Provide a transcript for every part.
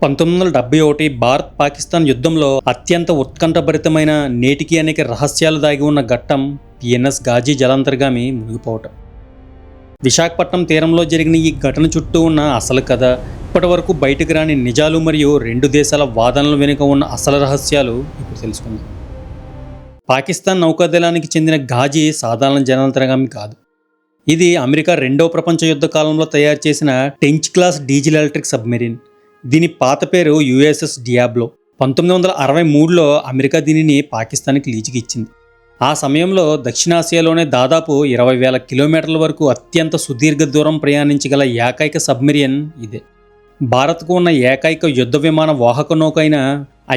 1971 భారత్ పాకిస్తాన్ యుద్ధంలో అత్యంత ఉత్కంఠభరితమైన నేటికి అనేక రహస్యాలు దాగి ఉన్న ఘట్టం పిఎన్ఎస్ గాజీ జలాంతర్గామి మునిగిపోవటం. విశాఖపట్నం తీరంలో జరిగిన ఈ ఘటన చుట్టూ ఉన్న అసలు కథ, ఇప్పటి వరకు బయటకు రాని నిజాలు మరియు రెండు దేశాల వాదనల వెనుక ఉన్న అసలు రహస్యాలు ఇప్పుడు తెలుసుకుందాం. పాకిస్తాన్ నౌకాదళానికి చెందిన గాజీ సాధారణ జలాంతర్గామి కాదు. ఇది అమెరికా రెండవ ప్రపంచ యుద్ధ కాలంలో తయారు చేసిన టెంచ్ క్లాస్ డీజిల్ ఎలక్ట్రిక్ సబ్మెరీన్. దీని పాత పేరు యుఎస్ఎస్ డియాబ్లో. 1963లో అమెరికా దీనిని పాకిస్తాన్కి లీజుకి ఇచ్చింది. ఆ సమయంలో దక్షిణాసియాలోనే దాదాపు 20,000 కిలోమీటర్ల వరకు అత్యంత సుదీర్ఘ దూరం ప్రయాణించగల ఏకైక సబ్మెరియన్ ఇదే. భారత్కు ఉన్న ఏకైక యుద్ధ విమాన వాహక నౌక అయిన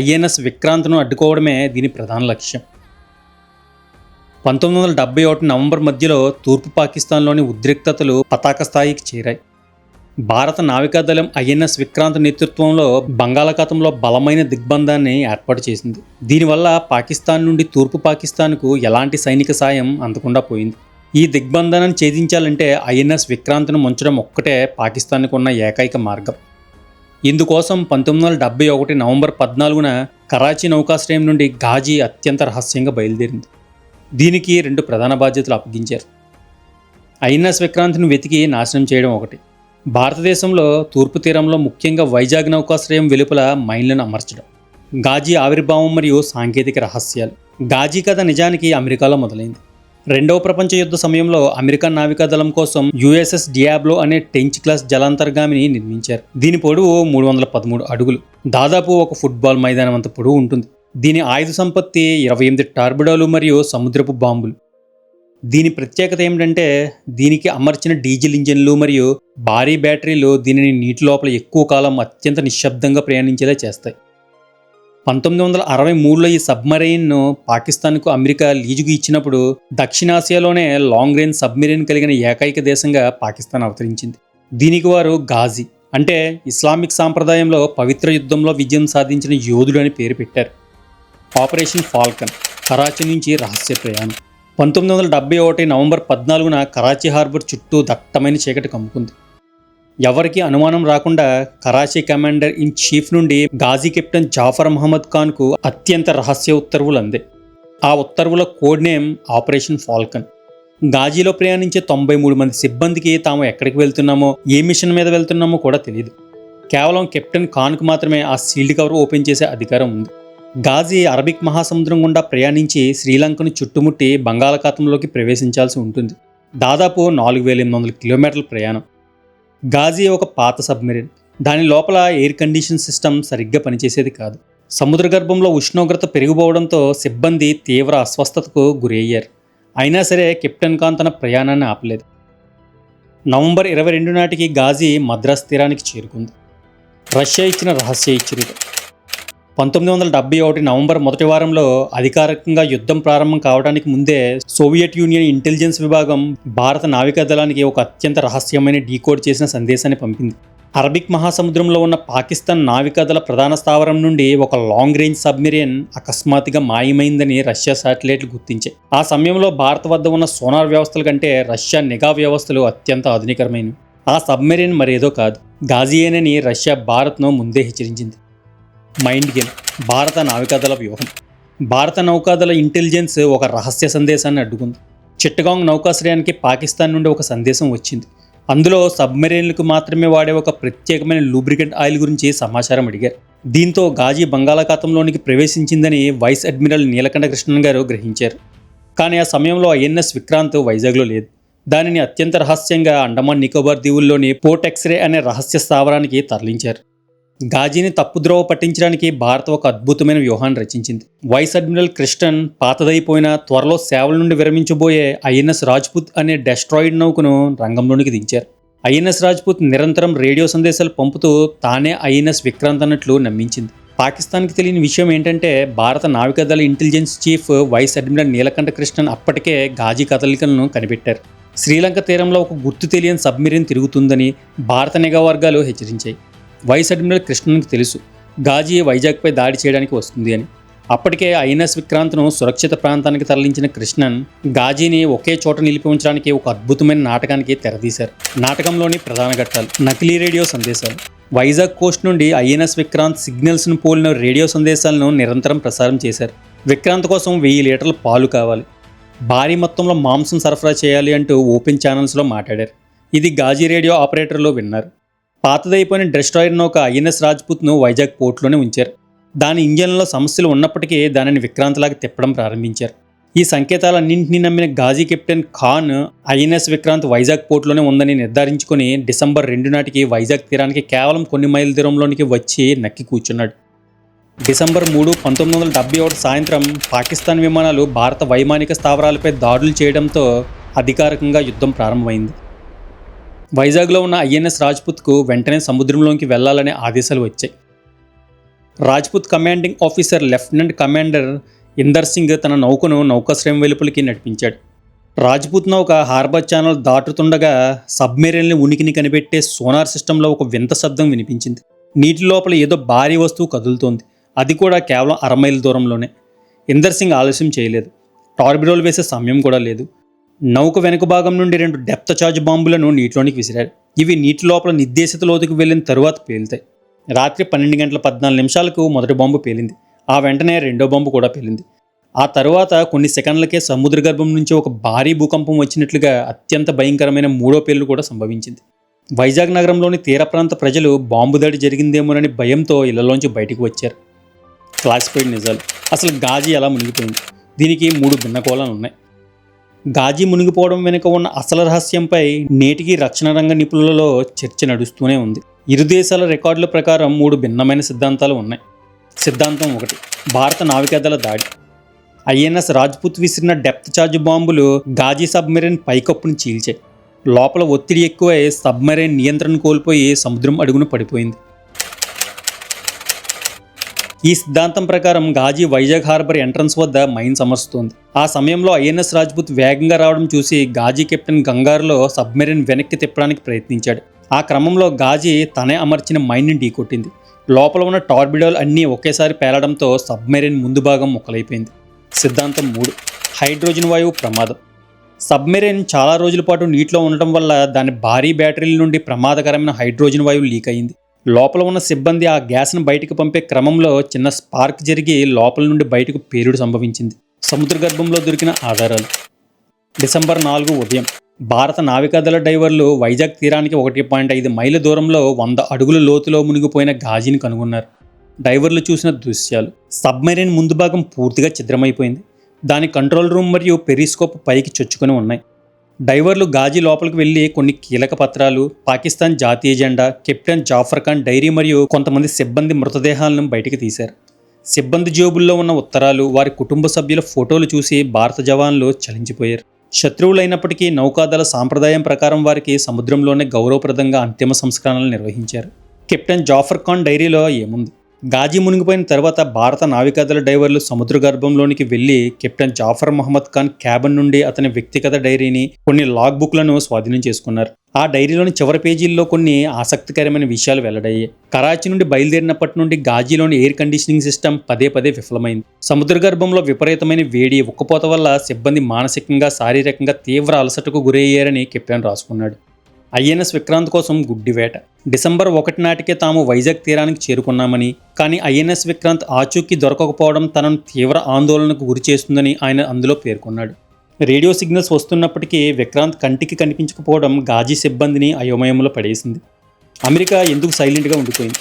ఐఎన్ఎస్ విక్రాంత్ను అడ్డుకోవడమే దీని ప్రధాన లక్ష్యం. 1971 నవంబర్ మధ్యలో తూర్పు పాకిస్తాన్లోని ఉద్రిక్తతలు పతాక స్థాయికి చేరాయి. భారత నావికాదళం ఐఎన్ఎస్ విక్రాంత్ నేతృత్వంలో బంగాళాఖాతంలో బలమైన దిగ్బంధాన్ని ఏర్పాటు చేసింది. దీనివల్ల పాకిస్తాన్ నుండి తూర్పు పాకిస్తాన్కు ఎలాంటి సైనిక సాయం అందకుండా పోయింది. ఈ దిగ్బంధాన్ని ఛేదించాలంటే ఐఎన్ఎస్ విక్రాంత్ను ముంచడం ఒక్కటే పాకిస్తాన్కు ఉన్న ఏకైక మార్గం. ఇందుకోసం 1971 నవంబర్ 14న కరాచీ నౌకాశ్రయం నుండి గాజీ అత్యంత రహస్యంగా బయలుదేరింది. దీనికి 2 ప్రధాన బాధ్యతలు అప్పగించారు. ఐఎన్ఎస్ విక్రాంత్ను వెతికి నాశనం చేయడం ఒకటి, భారతదేశంలో తూర్పు తీరంలో ముఖ్యంగా వైజాగ్ నౌకాశ్రయం వెలుపల మైన్లను అమర్చడం. గాజీ ఆవిర్భావం మరియు సాంకేతిక రహస్యాలు. గాజీ కథ నిజానికి అమెరికాలో మొదలైంది. రెండవ ప్రపంచ యుద్ధ సమయంలో అమెరికా నావికాదళం కోసం యుఎస్ఎస్ డియాబ్లో అనే టెంచ్ క్లాస్ జలాంతర్గామిని నిర్మించారు. దీని పొడవు 313 అడుగులు, దాదాపు ఒక ఫుట్బాల్ మైదానం అంత పొడవు ఉంటుంది. దీని ఆయుధ సంపత్తి 28 టార్బిడోలు మరియు సముద్రపు బాంబులు. దీని ప్రత్యేకత ఏమిటంటే దీనికి అమర్చిన డీజిల్ ఇంజన్లు మరియు భారీ బ్యాటరీలు దీనిని నీటి లోపల ఎక్కువ కాలం అత్యంత నిశ్శబ్దంగా ప్రయాణించేలా చేస్తాయి. 1963లో ఈ సబ్మరైన్ను పాకిస్తాన్కు అమెరికా లీజుకు ఇచ్చినప్పుడు దక్షిణాసియాలోనే లాంగ్ రేంజ్ సబ్మెరీన్ కలిగిన ఏకైక దేశంగా పాకిస్తాన్ అవతరించింది. దీనికి వారు గాజీ అంటే ఇస్లామిక్ సాంప్రదాయంలో పవిత్ర యుద్ధంలో విజయం సాధించిన యోధుడు అని పేరు పెట్టారు. ఆపరేషన్ ఫాల్కన్, కరాచీ నుంచి రహస్య ప్రయాణం. 1971 నవంబర్ 14న కరాచీ హార్బర్ చుట్టూ దట్టమైన చీకటి కమ్ముకుంది. ఎవరికి అనుమానం రాకుండా కరాచీ కమాండర్ ఇన్ చీఫ్ నుండి గాజీ కెప్టెన్ జాఫర్ మహమ్మద్ ఖాన్కు అత్యంత రహస్య ఉత్తర్వులు అందే. ఆ ఉత్తర్వుల కోడ్ నేమ్ ఆపరేషన్ ఫాల్కన్. గాజీలో ప్రయాణించే 93 మంది సిబ్బందికి తాము ఎక్కడికి వెళ్తున్నామో, ఏ మిషన్ మీద వెళ్తున్నామో కూడా తెలియదు. కేవలం కెప్టెన్ ఖాన్కు మాత్రమే ఆ సీల్డ్ కవర్ ఓపెన్ చేసే అధికారం ఉంది. గాజీ అరబిక్ మహాసముద్రం గుండా ప్రయాణించి శ్రీలంకను చుట్టుముట్టి బంగాళాఖాతంలోకి ప్రవేశించాల్సి ఉంటుంది. దాదాపు 4,800 కిలోమీటర్ల ప్రయాణం. గాజీ ఒక పాత సబ్మెరీన్. దాని లోపల ఎయిర్ కండిషన్ సిస్టమ్ సరిగ్గా పనిచేసేది కాదు. సముద్ర గర్భంలో ఉష్ణోగ్రత పెరిగిపోవడంతో సిబ్బంది తీవ్ర అస్వస్థతకు గురి అయ్యారు. అయినా సరే కెప్టెన్ ఖాన్ తన ప్రయాణాన్ని ఆపలేదు. నవంబర్ 22 నాటికి గాజీ మద్రాస్ తీరానికి చేరుకుంది. రష్యా ఇచ్చిన రహస్య హెచ్చరిక. 1971 నవంబర్ మొదటి వారంలో అధికారికంగా యుద్ధం ప్రారంభం కావడానికి ముందే సోవియట్ యూనియన్ ఇంటెలిజెన్స్ విభాగం భారత నావికాదళానికి ఒక అత్యంత రహస్యమైన డీకోడ్ చేసిన సందేశాన్ని పంపింది. అరబిక్ మహాసముద్రంలో ఉన్న పాకిస్తాన్ నావికాదళ ప్రధాన స్థావరం నుండి ఒక లాంగ్ రేంజ్ సబ్మెరీన్ అకస్మాత్తుగా మాయమైందని రష్యా శాటిలైట్లు గుర్తించాయి. ఆ సమయంలో భారత్ వద్ద ఉన్న సోనార్ వ్యవస్థల కంటే రష్యా నిఘా వ్యవస్థలు అత్యంత ఆధునికరమైనవి. ఆ సబ్మెరీన్ మరేదో కాదు, గాజీయేనని రష్యా భారత్ను ముందే హెచ్చరించింది. మైండ్ గేమ్, భారత నావికాదళ వ్యూహం. భారత నౌకాదళ ఇంటెలిజెన్స్ ఒక రహస్య సందేశాన్ని అడ్డుకుంది. చిట్టగాంగ్ నౌకాశ్రయానికి పాకిస్తాన్ నుండి ఒక సందేశం వచ్చింది. అందులో సబ్మెరీన్లకు మాత్రమే వాడే ఒక ప్రత్యేకమైన లూబ్రికెంట్ ఆయిల్ గురించి సమాచారం అడిగారు. దీంతో గాజీ బంగాళాఖాతంలోనికి ప్రవేశించిందని వైస్ అడ్మిరల్ నీలకంఠ కృష్ణన్ గారు గ్రహించారు. కానీ ఆ సమయంలో ఐఎన్ఎస్ విక్రాంత్ వైజాగ్లో లేదు. దానిని అత్యంత రహస్యంగా అండమాన్ నికోబార్ దీవుల్లోని పోర్ట్ ఎక్స్రే అనే రహస్య స్థావరానికి తరలించారు. గాజీని తప్పుద్రోవ పట్టించడానికి భారత్ ఒక అద్భుతమైన వ్యూహాన్ని రచించింది. వైస్ అడ్మిరల్ కృష్ణన్ పాతదైపోయిన త్వరలో సేవల నుండి విరమించబోయే ఐఎన్ఎస్ రాజ్పుత్ అనే డెస్ట్రాయిడ్ నౌకను రంగంలోనికి దించారు. ఐఎన్ఎస్ రాజ్పుత్ నిరంతరం రేడియో సందేశాలు పంపుతూ తానే ఐఎన్ఎస్ విక్రాంత్ అన్నట్లు నమ్మించింది. పాకిస్తాన్కి తెలియని విషయం ఏంటంటే భారత నావికాదళ intelligence chief vice admiral Neelakanta Krishnan అప్పటికే గాజీ కదలికలను కనిపెట్టారు. శ్రీలంక తీరంలో ఒక గుర్తు తెలియని సబ్మెరీన్ తిరుగుతుందని భారత నిఘా వర్గాలు హెచ్చరించాయి. వైస్ అడ్మిరల్ కృష్ణన్కి తెలుసు గాజీ వైజాగ్పై దాడి చేయడానికి వస్తుంది అని. అప్పటికే ఐఎన్ఎస్ విక్రాంత్ను సురక్షిత ప్రాంతానికి తరలించిన కృష్ణన్ గాజీని ఒకే చోట నిలిపి ఉంచడానికి ఒక అద్భుతమైన నాటకానికి తెరదీశారు. నాటకంలోని ప్రధాన ఘట్టాలు: నకిలీ రేడియో సందేశాలు. వైజాగ్ కోస్ట్ నుండి ఐఎన్ఎస్ విక్రాంత్ సిగ్నల్స్ను పోలిన రేడియో సందేశాలను నిరంతరం ప్రసారం చేశారు. విక్రాంత్ కోసం 1000 లీటర్ల పాలు కావాలి, భారీ మొత్తంలో మాంసం సరఫరా చేయాలి అంటూ ఓపెన్ ఛానల్స్లో మాట్లాడారు. ఇది గాజీ రేడియో ఆపరేటర్లు విన్నారు. పాతదైపోయిన డెస్ట్రాయర్ నౌక ఐఎన్ఎస్ రాజ్పుత్ను వైజాగ్ పోర్టులోనే ఉంచారు. దాని ఇంజన్లో సమస్యలు ఉన్నప్పటికీ దానిని విక్రాంత్లాగా తిప్పడం ప్రారంభించారు. ఈ సంకేతాలన్నింటినీ నమ్మిన గాజీ కెప్టెన్ ఖాన్ ఐఎన్ఎస్ విక్రాంత్ వైజాగ్ పోర్టులోనే ఉందని నిర్ధారించుకుని డిసెంబర్ 2 నాటికి వైజాగ్ తీరానికి కేవలం కొన్ని మైళ్ళ దూరంలోనికి వచ్చి నక్కి కూర్చున్నాడు. డిసెంబర్ 3, 1971 సాయంత్రం పాకిస్తాన్ విమానాలు భారత వైమానిక స్థావరాలపై దాడులు చేయడంతో అధికారికంగా యుద్ధం ప్రారంభమైంది. వైజాగ్లో ఉన్న ఐఎన్ఎస్ రాజ్పుత్కు వెంటనే సముద్రంలోకి వెళ్లాలనే ఆదేశాలు వచ్చాయి. Rajput commanding officer lieutenant commander Inder Singh తన నౌకను నౌకాశ్రయం వెలుపలికి నడిపించాడు. రాజ్పుత్ నౌక హార్బర్ ఛానల్ దాటుతుండగా సబ్మెరైన్ ఉనికిని కనిపెట్టే సోనార్ సిస్టంలో ఒక వింత శబ్దం వినిపించింది. నీటి లోపల ఏదో భారీ వస్తువు కదులుతోంది, అది కూడా కేవలం 1/2 మైల్ దూరంలోనే. ఇందర్ సింగ్ ఆలస్యం చేయలేదు. టార్బిడోలు వేసే సమయం కూడా లేదు. నౌక వెనుక భాగం నుండి 2 డెప్త్ చార్జ్ బాంబులను నీటిలోనికి విసిరాడు. ఇవి నీటి లోపల నిర్దేశిత లోతుకు వెళ్ళిన తరువాత పేలుతాయి. రాత్రి 12:14 మొదటి బాంబు పేలింది. ఆ వెంటనే రెండో బాంబు కూడా పేలింది. ఆ తరువాత కొన్ని సెకండ్లకే సముద్ర గర్భం నుంచి ఒక భారీ భూకంపం వచ్చినట్లుగా అత్యంత భయంకరమైన మూడో పేలుడు కూడా సంభవించింది. వైజాగ్ నగరంలోని తీర ప్రాంత ప్రజలు బాంబు దాడి జరిగిందేమోనని భయంతో ఇళ్లలోంచి బయటకు వచ్చారు. క్లాసిఫైడ్ నిజాలు. అసలు గాజీ ఎలా మునిగిపోయింది? దీనికి 3 భిన్న కోణాలు ఉన్నాయి. గాజీ మునిగిపోవడం వెనుక ఉన్న అసలు రహస్యంపై నేటికి రక్షణ రంగ నిపుణులలో చర్చ నడుస్తూనే ఉంది. ఇరు దేశాల రికార్డుల ప్రకారం 3 భిన్నమైన సిద్ధాంతాలు ఉన్నాయి. సిద్ధాంతం 1, భారత నావికాదళ దాడి. ఐఎన్ఎస్ రాజ్పుత్ విసిరిన డెప్త్ చార్జ్ బాంబులు గాజీ సబ్మెరైన్ పైకప్పును చీల్చాయి. లోపల ఒత్తిడి ఎక్కువై సబ్మెరైన్ నియంత్రణ కోల్పోయి సముద్రం అడుగున పడిపోయింది. ఈ సిద్ధాంతం ప్రకారం గాజీ వైజాగ్ హార్బర్ ఎంట్రన్స్ వద్ద మైన్స్ అమర్చుతోంది. ఆ సమయంలో ఐఎన్ఎస్ రాజ్పుత్ వేగంగా రావడం చూసి గాజీ కెప్టెన్ గంగారులో సబ్మెరైన్ వెనక్కి తిప్పడానికి ప్రయత్నించాడు. ఆ క్రమంలో గాజీ తనే అమర్చిన మైన్ని ఢీకొట్టింది. లోపల ఉన్న టార్బిడోలు అన్నీ ఒకేసారి పేలడంతో సబ్మెరైన్ ముందు భాగం ముక్కలైపోయింది. సిద్ధాంతం 3, హైడ్రోజన్ వాయువు ప్రమాదం. సబ్మెరైన్ చాలా రోజుల పాటు నీటిలో ఉండటం వల్ల దాని భారీ బ్యాటరీల నుండి ప్రమాదకరమైన హైడ్రోజన్ వాయువు లీక్ అయింది. లోపల ఉన్న సిబ్బంది ఆ గ్యాస్ను బయటకు పంపే క్రమంలో చిన్న స్పార్క్ జరిగి లోపల నుండి బయటకు పేలుడు సంభవించింది. సముద్ర గర్భంలో దొరికిన ఆధారాలు. డిసెంబర్ 4 ఉదయం భారత నావికాదళ డైవర్లు వైజాగ్ తీరానికి 1.5 మైళ్ళ దూరంలో 100 అడుగుల లోతులో మునిగిపోయిన గాజీని కనుగొన్నారు. డైవర్లు చూసిన దృశ్యాలు. సబ్మెరైన్ ముందు భాగం పూర్తిగా ఛిద్రమైపోయింది. దాని కంట్రోల్ రూమ్ మరియు పెరిస్కోప్ పైకి చొచ్చుకొని ఉన్నాయి. డైవర్లు గాజీ లోపలికి వెళ్లి కొన్ని కీలక పత్రాలు, పాకిస్తాన్ జాతీయ జెండా, కెప్టెన్ జాఫర్ ఖాన్ డైరీ మరియు కొంతమంది సిబ్బంది మృతదేహాలను బయటికి తీశారు. సిబ్బంది జేబుల్లో ఉన్న ఉత్తరాలు, వారి కుటుంబ సభ్యుల ఫోటోలు చూసి భారత జవాన్లు చలించిపోయారు. శత్రువులైనప్పటికీ నౌకాదళ సాంప్రదాయం ప్రకారం వారికి సముద్రంలోనే గౌరవప్రదంగా అంతిమ సంస్కరణలు నిర్వహించారు. కెప్టెన్ జాఫర్ ఖాన్ డైరీలో ఏముంది? గాజీ మునిగిపోయిన తర్వాత భారత నావికాదళ డైవర్లు సముద్ర గర్భంలోనికి వెళ్లి కెప్టెన్ జాఫర్ మహమ్మద్ ఖాన్ క్యాబిన్ నుండి అతని వ్యక్తిగత డైరీని, కొన్ని లాగ్ బుక్లను స్వాధీనం చేసుకున్నారు. ఆ డైరీలోని చివరి పేజీల్లో కొన్ని ఆసక్తికరమైన విషయాలు వెల్లడయ్యాయి. కరాచీ నుండి బయలుదేరినప్పటి నుండి గాజీలోని ఎయిర్ కండిషనింగ్ సిస్టమ్ పదే విఫలమైంది. సముద్ర గర్భంలో విపరీతమైన వేడి, ఉక్కపోత వల్ల సిబ్బంది మానసికంగా, శారీరకంగా తీవ్ర అలసటకు గురయ్యారని కెప్టెన్ రాసుకున్నాడు. ఐఎన్ఎస్ విక్రాంత్ కోసం గుడ్డివేట. డిసెంబర్ 1 నాటికే తాము వైజాగ్ తీరానికి చేరుకున్నామని, కానీ ఐఎన్ఎస్ విక్రాంత్ ఆచూకీ దొరకకపోవడం తనను తీవ్ర ఆందోళనకు గురి చేస్తుందని ఆయన అందులో పేర్కొన్నాడు. రేడియో సిగ్నల్స్ వస్తున్నప్పటికీ విక్రాంత్ కంటికి కనిపించకపోవడం గాజీ సిబ్బందిని అయోమయంలో పడేసింది. అమెరికా ఎందుకు సైలెంట్గా ఉండిపోయింది?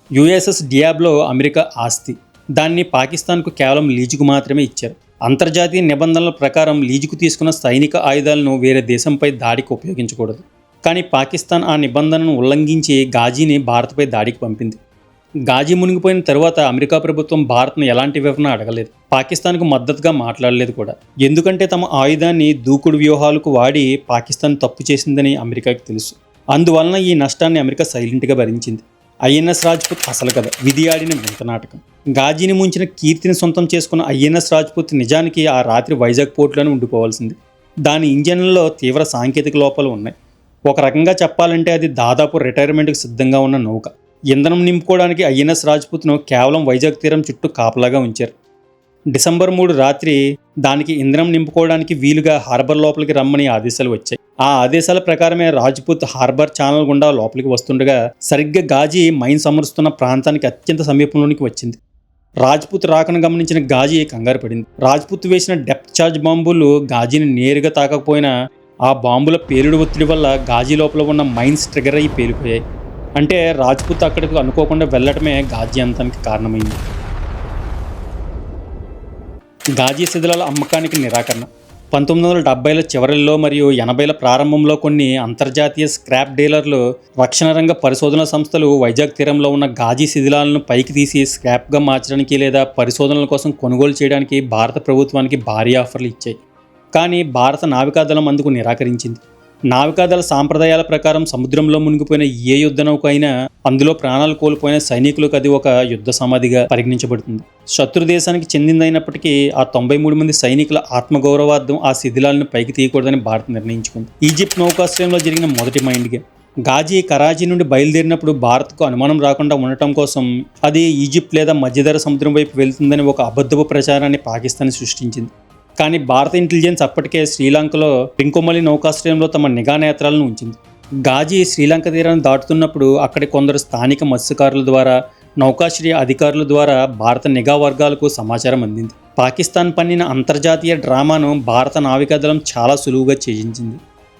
యుఎస్ఎస్ డియాబ్లో అమెరికా ఆస్తి. దాన్ని పాకిస్తాన్కు కేవలం లీజుకు మాత్రమే ఇచ్చారు. అంతర్జాతీయ నిబంధనల ప్రకారం లీజుకు తీసుకున్న సైనిక ఆయుధాలను వేరే దేశంపై దాడికి ఉపయోగించకూడదు. కానీ పాకిస్తాన్ ఆ నిబంధనను ఉల్లంఘించి గాజీని భారత్పై దాడికి పంపింది. గాజీ మునిగిపోయిన తర్వాత అమెరికా ప్రభుత్వం భారత్ను ఎలాంటి వివరణ అడగలేదు. పాకిస్తాన్కు మద్దతుగా మాట్లాడలేదు కూడా. ఎందుకంటే తమ ఆయుధాన్ని దూకుడు వ్యూహాలకు వాడి పాకిస్తాన్ తప్పు చేసిందని అమెరికాకి తెలుసు. అందువలన ఈ నష్టాన్ని అమెరికా సైలెంట్గా భరించింది. ఐఎన్ఎస్ రాజ్పుత్ అసలు కథ. విధి ఆడిన వింత నాటకం. గాజీని ముంచిన కీర్తిని సొంతం చేసుకున్న ఐఎన్ఎస్ రాజ్పుత్ నిజానికి ఆ రాత్రి వైజాగ్ పోర్టులోనే ఉండిపోవాల్సింది. దాని ఇంజన్లలో తీవ్ర సాంకేతిక లోపాలు ఉన్నాయి. ఒక రకంగా చెప్పాలంటే అది దాదాపు రిటైర్మెంట్కి సిద్ధంగా ఉన్న నౌక. ఇంధనం నింపుకోవడానికి ఐఎన్ఎస్ రాజ్పుత్ను కేవలం వైజాగ్ తీరం చుట్టూ కాపలాగా ఉంచారు. డిసెంబర్ 3 రాత్రి దానికి ఇంధనం నింపుకోవడానికి వీలుగా హార్బర్ లోపలికి రమ్మని ఆదేశాలు వచ్చాయి. ఆ ఆదేశాల ప్రకారమే రాజ్పుత్ హార్బర్ ఛానల్ గుండా లోపలికి వస్తుండగా సరిగ్గా గాజీ మైన్స్ అమరుస్తున్న ప్రాంతానికి అత్యంత సమీపంలోనికి వచ్చింది. రాజ్పుత్ రాకను గమనించిన గాజీ కంగారు పడింది. రాజ్పుత్ వేసిన డెప్త్ చార్జ్ బాంబులు గాజీని నేరుగా తాకకపోయినా ఆ బాంబుల పేలుడు ఒత్తిడి వల్ల గాజీ లోపల ఉన్న మైన్స్ ట్రిగర్ అయ్యి పేలిపోయాయి. అంటే రాజ్పుత్ అక్కడికి అనుకోకుండా వెళ్లటమే గాజీ అంతానికి కారణమైంది. గాజీ శిథిలాల అమ్మకానికి నిరాకరణ. 1970ల చివరిలో మరియు 80ల ప్రారంభంలో కొన్ని అంతర్జాతీయ స్క్రాప్ డీలర్లు, రక్షణ రంగ పరిశోధన సంస్థలు వైజాగ్ తీరంలో ఉన్న గాజీ శిథిలాలను పైకి తీసి స్క్రాప్గా మార్చడానికి లేదా పరిశోధనల కోసం కొనుగోలు చేయడానికి భారత ప్రభుత్వానికి భారీ ఆఫర్లు ఇచ్చాయి. కానీ భారత నావికాదళం అందుకు నిరాకరించింది. నావికాదళ సాంప్రదాయాల ప్రకారం సముద్రంలో మునిగిపోయిన ఏ యుద్ధ నౌక అయినా అందులో ప్రాణాలు కోల్పోయిన సైనికులకు అది ఒక యుద్ధ సమాధిగా పరిగణించబడుతుంది. శత్రు దేశానికి చెందిందైనప్పటికీ ఆ 93 మంది సైనికుల ఆత్మగౌరవార్థం ఆ శిథిలాలను పైకి తీయకూడదని భారత్ నిర్ణయించుకుంది. ఈజిప్ట్ నౌకాశ్రయంలో జరిగిన మొదటి మైండ్ గేమ్. గాజీ కరాచీ నుండి బయలుదేరినప్పుడు భారత్కు అనుమానం రాకుండా ఉండటం కోసం అది ఈజిప్ట్ లేదా మధ్యధరా సముద్రం వైపు వెళ్తుందని ఒక అబద్ధపు ప్రచారాన్ని పాకిస్తాన్ సృష్టించింది. కానీ భారత ఇంటెలిజెన్స్ అప్పటికే శ్రీలంకలో పింకోమలి నౌకాశ్రయంలో తమ నిఘా నేత్రాలను ఉంచింది. గాజీ శ్రీలంక తీరాన్ని దాటుతున్నప్పుడు అక్కడి కొందరు స్థానిక మత్స్యకారుల ద్వారా, నౌకాశ్రయ అధికారుల ద్వారా భారత నిఘా వర్గాలకు సమాచారం అందింది. పాకిస్తాన్ పన్నిన అంతర్జాతీయ డ్రామాను భారత నావికాదళం చాలా సులువుగా ఛేదించింది.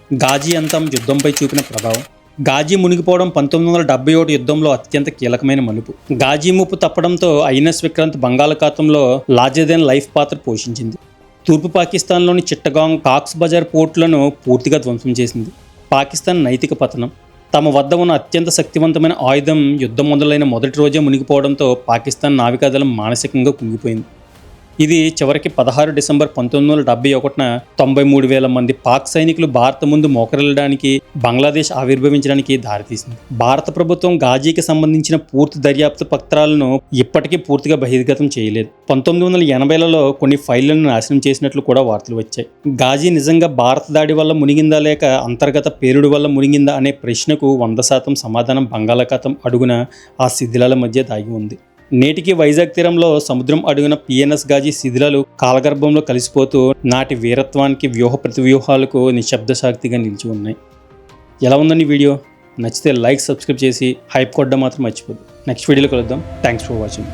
గాజీ అంతం యుద్ధంపై చూపిన ప్రభావం. గాజీ మునిగిపోవడం 1971 యుద్ధంలో అత్యంత కీలకమైన మలుపు. గాజీ ముప్పు తప్పడంతో ఐఎన్ఎస్ విక్రాంత్ బంగాళాఖాతంలో లార్జర్ దెన్ లైఫ్ పాత్ర పోషించింది. తూర్పు పాకిస్తాన్లోని చిట్టగాంగ్, కాక్స్ బజార్ పోర్టులను పూర్తిగా ధ్వంసం చేసింది. పాకిస్తాన్ నైతిక పతనం. తమ వద్ద ఉన్న అత్యంత శక్తివంతమైన ఆయుధం యుద్ధం మొదలైన మొదటి రోజే మునిగిపోవడంతో పాకిస్తాన్ నావికాదళం మానసికంగా కుంగిపోయింది. ఇది చివరికి 16 డిసెంబర్ 1971న 93,000 మంది పాక్ సైనికులు భారత ముందు మోకరిల్లడానికి, బంగ్లాదేశ్ ఆవిర్భవించడానికి దారితీసింది. భారత ప్రభుత్వం గాజీకి సంబంధించిన పూర్తి దర్యాప్తు పత్రాలను ఇప్పటికీ పూర్తిగా బహిర్గతం చేయలేదు. 1980లలో కొన్ని ఫైళ్లను నాశనం చేసినట్లు కూడా వార్తలు వచ్చాయి. గాజీ నిజంగా భారత దాడి వల్ల మునిగిందా లేక అంతర్గత పేలుడు వల్ల మునిగిందా అనే ప్రశ్నకు 100% సమాధానం బంగాళాఖాతం అడుగున ఆ శిథిలాల మధ్య దాగి ఉంది. నేటికి వైజాగ్ తీరంలో సముద్రం అడుగున పిఎన్ఎస్ గాజీ శిథిలాలు కాలగర్భంలో కలిసిపోతూ నాటి వీరత్వానికి, వ్యూహ ప్రతివ్యూహాలకు నిశ్శబ్ద సాక్షిగా నిలిచి ఉన్నాయి. ఎలా ఉందండి వీడియో? నచ్చితే లైక్, సబ్స్క్రైబ్ చేసి హైప్ కొట్టడం మాత్రం మర్చిపోద్దు. నెక్స్ట్ వీడియోలో కలుద్దాం. Thanks for watching.